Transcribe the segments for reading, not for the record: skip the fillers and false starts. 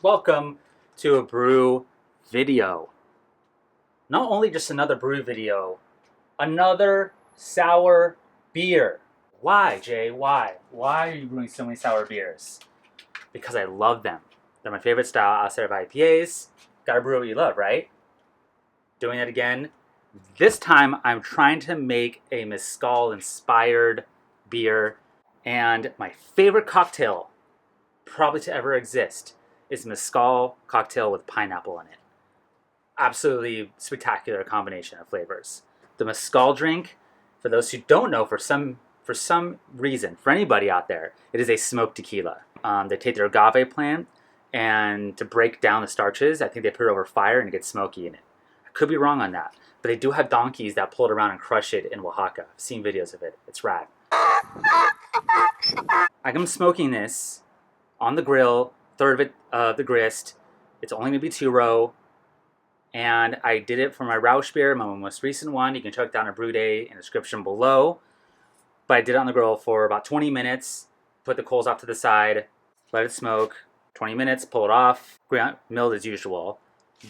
welcome to a brew video. Not only just another brew video, another sour beer. Why, Jay? Why? Why are you brewing so many sour beers? Because I love them. They're my favorite style outside of IPAs. Gotta brew what you love, right? Doing it again. This time I'm trying to make a mezcal-inspired beer, and my favorite cocktail probably to ever exist is mezcal cocktail with pineapple in it. Absolutely spectacular combination of flavors. The mezcal drink, for those who don't know, for some reason, for anybody out there, it is a smoked tequila. They take their agave plant, and to break down the starches, I think they put it over fire and it gets smoky in it. I could be wrong on that, but they do have donkeys that pull it around and crush it in Oaxaca. I've seen videos of it. It's rad. I'm smoking this on the grill, third of it, the grist. It's only going to be 2-row. And I did it for my Rausch beer, my most recent one. You can check down a brew day in the description below. But I did it on the grill for about 20 minutes. Put the coals off to the side, let it smoke. 20 minutes, pull it off, milled as usual.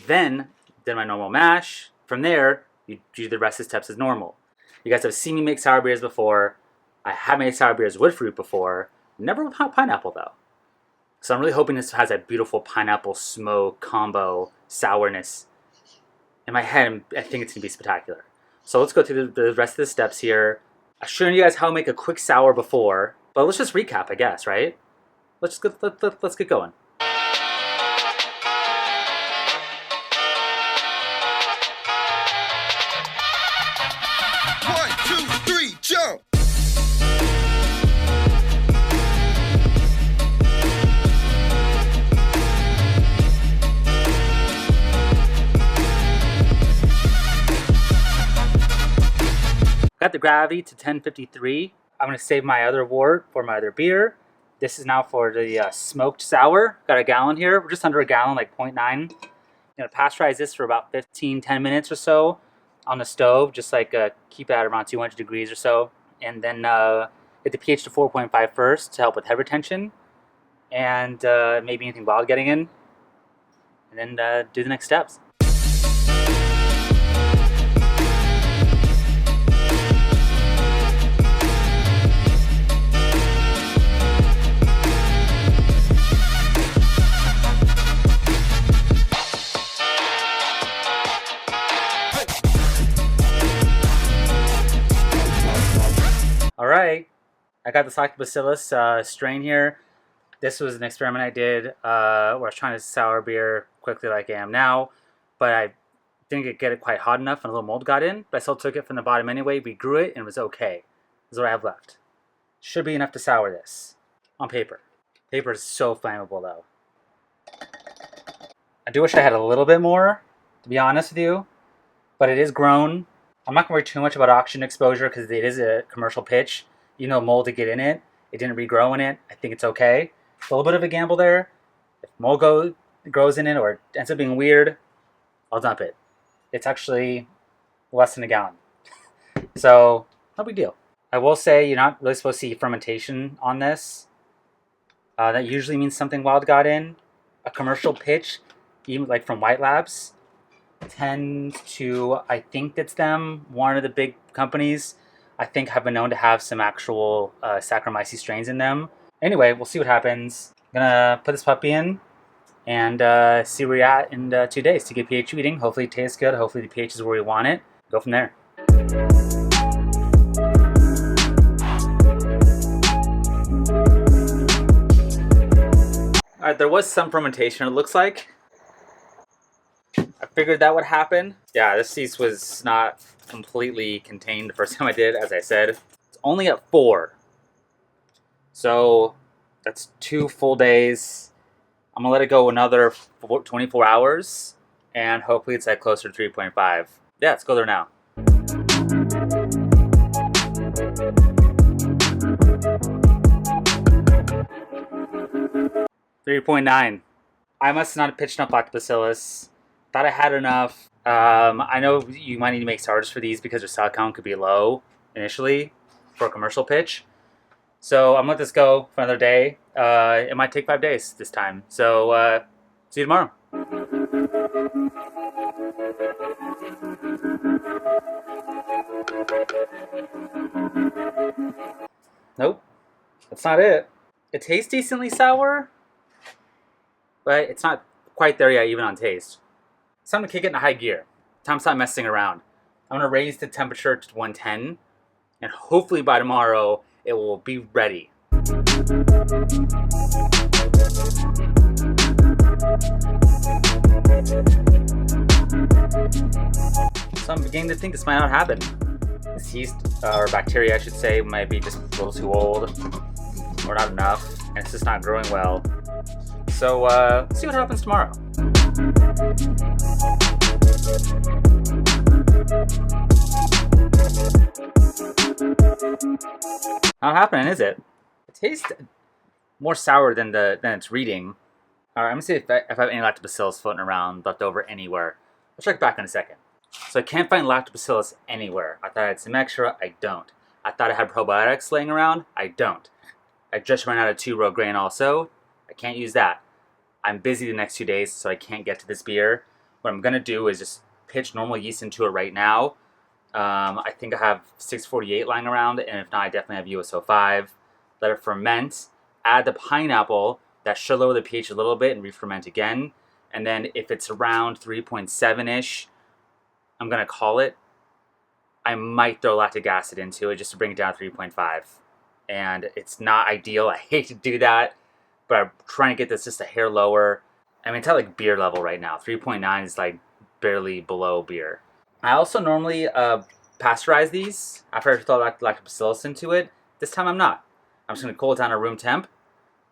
Then did my normal mash. From there, you do the rest of the steps as normal. You guys have seen me make sour beers before. I have made sour beers with fruit before. Never with pineapple though. So I'm really hoping this has a beautiful pineapple smoke combo sourness. In my head, I think it's going to be spectacular. So let's go through the rest of the steps here. I've shown you guys how to make a quick sour before, but let's just recap, I guess, right? Let's get going. One, two, three, jump! Got the gravity to 1053. I'm going to save my other wort for my other beer. This is now for the smoked sour. Got a gallon here. We're just under a gallon, like 0.9. I'm going to pasteurize this for about 10 minutes or so on the stove. Just like keep it at around 200 degrees or so. And then get the pH to 4.5 first to help with head retention. And maybe anything wild getting in. And then do the next steps. Alright, I got the Lactobacillus strain here. This was an experiment I did where I was trying to sour beer quickly like I am now, but I didn't get it quite hot enough and a little mold got in, but I still took it from the bottom anyway. We grew it and it was okay. This is what I have left. Should be enough to sour this on paper. Paper is so flammable though. I do wish I had a little bit more, to be honest with you, but it is grown. I'm not going to worry too much about oxygen exposure because it is a commercial pitch. You know, mold to get in it. It didn't regrow in it. I think it's okay. It's a little bit of a gamble there. If mold grows in it or it ends up being weird, I'll dump it. It's actually less than a gallon. So, no big deal. I will say you're not really supposed to see fermentation on this. That usually means something wild got in. A commercial pitch, even like from White Labs, tend to, I think it's them, one of the big companies, I think have been known to have some actual Saccharomyces strains in them. Anyway, we'll see what happens. I'm gonna put this puppy in and see where we're at in 2 days to get pH reading. Hopefully it tastes good. Hopefully the pH is where we want it. Go from there. Alright, there was some fermentation, it looks like. I figured that would happen. Yeah, this yeast was not completely contained the first time I did, as I said. It's only at 4. So that's 2 full days. I'm gonna let it go another 24 hours and hopefully it's at closer to 3.5. Yeah, let's go there now. 3.9. I must not have pitched enough lactobacillus. Thought I had enough. I know you might need to make starters for these because their cell count could be low initially for a commercial pitch. So I'm gonna let this go for another day. It might take 5 days this time. So See you tomorrow. Nope, that's not it. It tastes decently sour, but it's not quite there yet, even on taste. It's time to kick it into high gear. Time to stop messing around. I'm gonna raise the temperature to 110, and hopefully by tomorrow it will be ready. So I'm beginning to think this might not happen. This yeast, or bacteria I should say, might be just a little too old, or not enough, and it's just not growing well. So let's see what happens tomorrow. Not happening, is it? It tastes more sour than it's reading. Alright, I'm gonna see if I have any lactobacillus floating around left over anywhere. I'll check back in a second. So I can't find lactobacillus anywhere. I thought I had some extra, I don't. I thought I had probiotics laying around, I don't. I just ran out of 2-row grain also. I can't use that. I'm busy the next 2 days, so I can't get to this beer. What I'm gonna do is just pitch normal yeast into it right now. I think I have 648 lying around, and if not, I definitely have USO5. Let it ferment. Add the pineapple. That should lower the pH a little bit and re-ferment again. And then if it's around 3.7-ish, I'm gonna call it. I might throw lactic acid into it just to bring it down to 3.5. And it's not ideal. I hate to do that, but I'm trying to get this just a hair lower. I mean, it's at like beer level right now. 3.9 is like barely below beer. I also normally pasteurize these after I throw lactobacillus into it. This time I'm not. I'm just gonna cool it down to room temp,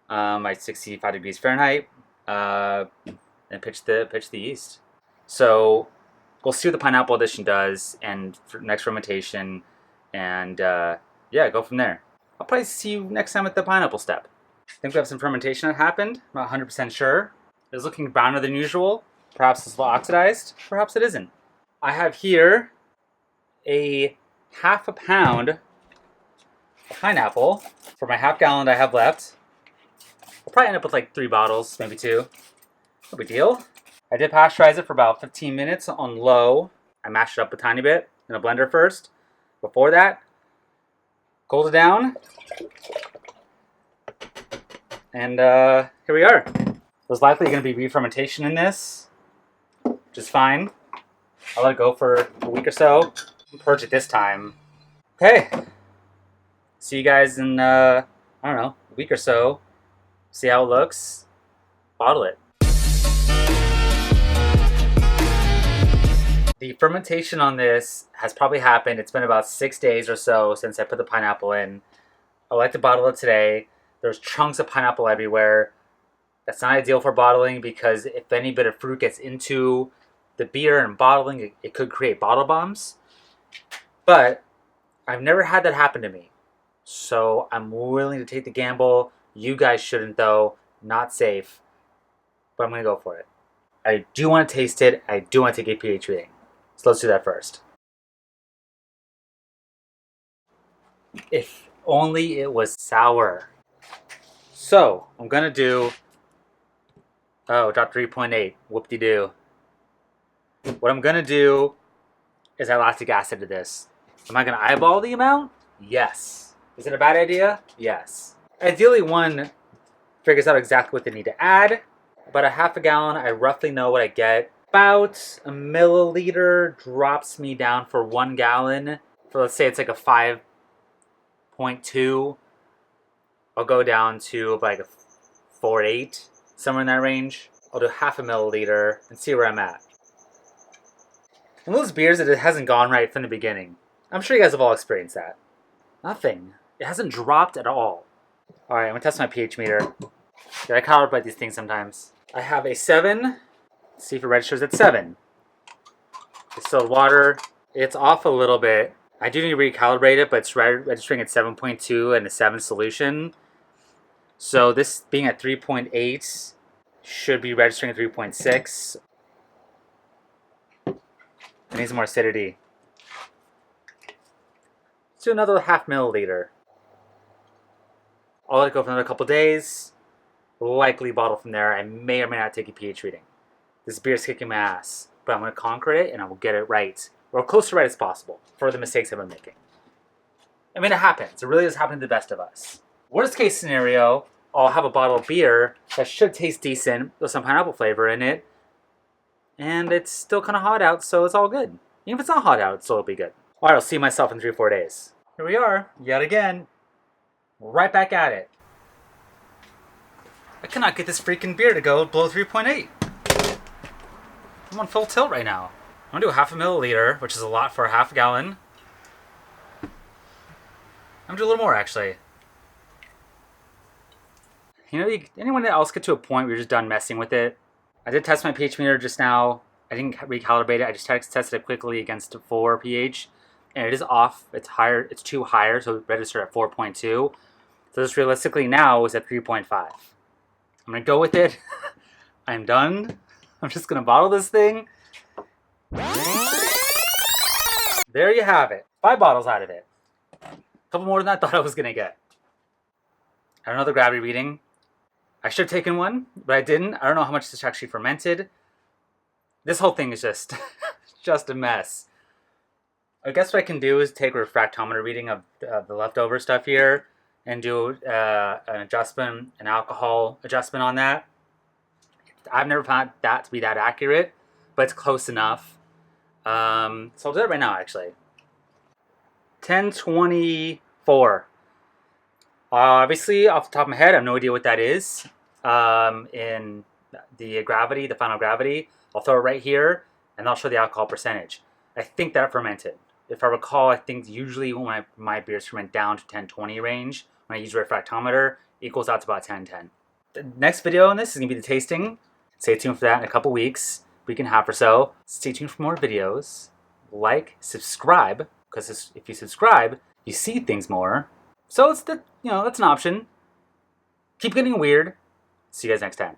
at 65 degrees Fahrenheit, and pitch the yeast. So we'll see what the pineapple addition does, and for next fermentation, and yeah, go from there. I'll probably see you next time at the pineapple step. I think we have some fermentation that happened. I'm not 100% sure. It's looking browner than usual. Perhaps it's a little oxidized. Perhaps it isn't. I have here a half a pound of pineapple for my half gallon I have left. I'll probably end up with like 3 bottles, maybe 2. No big deal. I did pasteurize it for about 15 minutes on low. I mashed it up a tiny bit in a blender first. Before that, cooled it down. And here we are. There's likely going to be re-fermentation in this, which is fine. I'll let it go for a week or so. Purge it this time. Okay. See you guys in, I don't know, a week or so. See how it looks. Bottle it. The fermentation on this has probably happened. It's been about 6 days or so since I put the pineapple in. I like to bottle it today. There's chunks of pineapple everywhere. That's not ideal for bottling because if any bit of fruit gets into the beer and bottling, it could create bottle bombs. But I've never had that happen to me. So I'm willing to take the gamble. You guys shouldn't though. Not safe. But I'm going to go for it. I do want to taste it. I do want to take a pH reading. So let's do that first. If only it was sour. So I'm going to do... Oh, drop 3.8. Whoop-de-doo. What I'm going to do is add lactic acid to this. Am I going to eyeball the amount? Yes. Is it a bad idea? Yes. Ideally, one figures out exactly what they need to add. About a half a gallon, I roughly know what I get. About a milliliter drops me down for 1 gallon. For let's say it's like a 5.2. I'll go down to like a 4.8, somewhere in that range. I'll do half a milliliter and see where I'm at. In those beers, it hasn't gone right from the beginning. I'm sure you guys have all experienced that. Nothing. It hasn't dropped at all. Alright, I'm going to test my pH meter. I calibrate these things sometimes. I have a 7. Let's see if it registers at 7. Distilled water. It's off a little bit. I do need to recalibrate it, but it's registering at 7.2 and a 7 solution. So this being at 3.8 should be registering at 3.6. I need some more acidity. Let's do another half milliliter. I'll let it go for another couple days. likely bottle from there. I may or may not take a pH reading. This beer's kicking my ass, but I'm going to conquer it and I will get it right, or close to right as possible, for the mistakes I've been making. I mean, it happens. It really does happen to the best of us. Worst case scenario, I'll have a bottle of beer that should taste decent with some pineapple flavor in it, and it's still kind of hot out, so it's all good. Even if it's not hot out, it'll still be good. All right, I'll see myself in 3 or 4 days. Here we are, yet again. Right back at it. I cannot get this freaking beer to go below 3.8. I'm on full tilt right now. I'm gonna do 0.5 milliliter, which is a lot for a half gallon. I'm gonna do a little more, actually. You know, anyone else get to a point where you're just done messing with it? I did test my pH meter just now. I didn't recalibrate it. I just tested it quickly against 4 pH, and it is off. It's higher. It's too higher, so it registered at 4.2. So this realistically now is at 3.5. I'm gonna go with it. I'm done. I'm just gonna bottle this thing. There you have it. 5 bottles out of it. A couple more than I thought I was gonna get. I don't know the gravity reading. I should have taken one, but I didn't. I don't know how much this actually fermented. This whole thing is just, just a mess. I guess what I can do is take a refractometer reading of the leftover stuff here and do an adjustment, an alcohol adjustment on that. I've never found that to be that accurate, but it's close enough. So I'll do that right now, actually. 1024. Obviously, off the top of my head, I have no idea what that is. In the gravity, the final gravity, I'll throw it right here, and I'll show the alcohol percentage. I think that fermented. If I recall, I think usually when my beers ferment down to 1020 range, when I use a refractometer, equals out to about 1010. The next video on this is going to be the tasting. Stay tuned for that in a couple weeks, week and a half or so. Stay tuned for more videos. Like, subscribe, because if you subscribe, you see things more. So it's that's an option. Keep getting weird. See you guys next time.